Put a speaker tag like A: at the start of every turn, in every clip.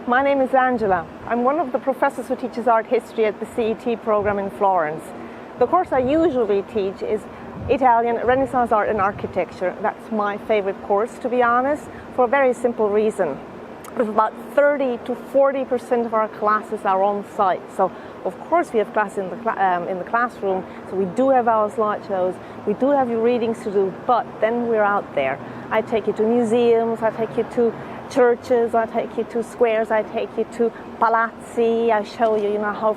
A: My name is Angela. I'm one of the professors who teaches art history at the CET program in Florence. The course I usually teach is Italian Renaissance art and architecture. That's my favorite course, to be honest, for a very simple reason. About 30 to 40% of our classes are on site. So, of course, we have classes in the classroom. So we do have our slideshows. We do have your readings to do. But then we're out there. I take you to museums. I take you to churches. I take you to squares. I take you to palazzi. I show you, how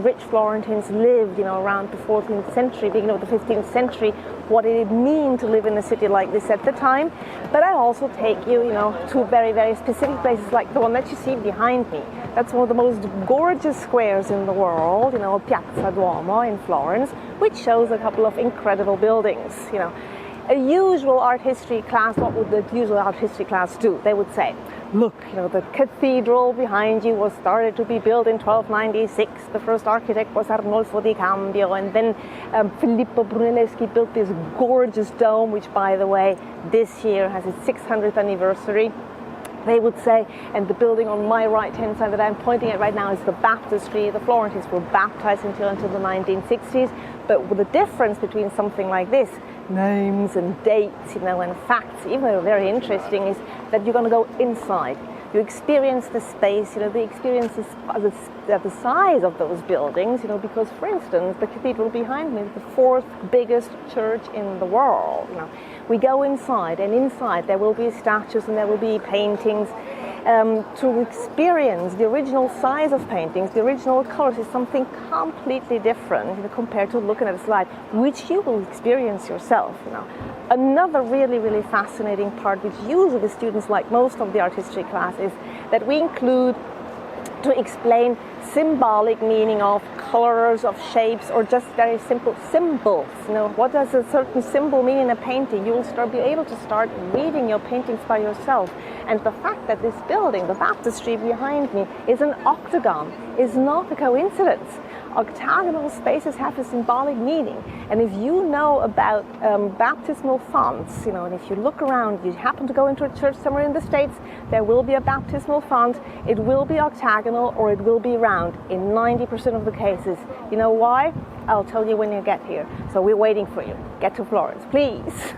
A: rich Florentines lived, around the 14th century, beginning of the 15th century. What did it mean to live in a city like this at the time? But I also take you, to very, very specific places like the one that you see behind me. That's one of the most gorgeous squares in the world, Piazza Duomo in Florence, which shows a couple of incredible buildings, A usual art history class, what would the usual art history class do? They would say, look, the cathedral behind you was started to be built in 1296. The first architect was Arnolfo di Cambio, and then Filippo Brunelleschi built this gorgeous dome, which, by the way, this year has its 600th anniversary. They would say, and the building on my right-hand side that I'm pointing at right now is the baptistry. The Florentines were baptized until the 1960s. But the difference between something like this, names and dates, and facts, even though very interesting, is that you're going to go inside. You experience the space, the experiences, the size of those buildings, because, for instance, the cathedral behind me is the fourth biggest church in the world. We go inside, and inside there will be statues and there will be paintings. To experience the original size of paintings, the original colors, is something completely different compared to looking at a slide, which you will experience yourself. Another really, really fascinating part, which usually the students like most of the art history class, is that we include to explain symbolic meaning of colors, of shapes, or just very simple symbols. What does a certain symbol mean in a painting? You will be able to start reading your paintings by yourself. And the fact that this building, the baptistry behind me, is an octagon is not a coincidence. Octagonal spaces have a symbolic meaning. And if you know about baptismal fonts, and if you look around, you happen to go into a church somewhere in the States, there will be a baptismal font. It will be octagonal or it will be round in 90% of the cases. You know why? I'll tell you when you get here. So we're waiting for you. Get to Florence, please.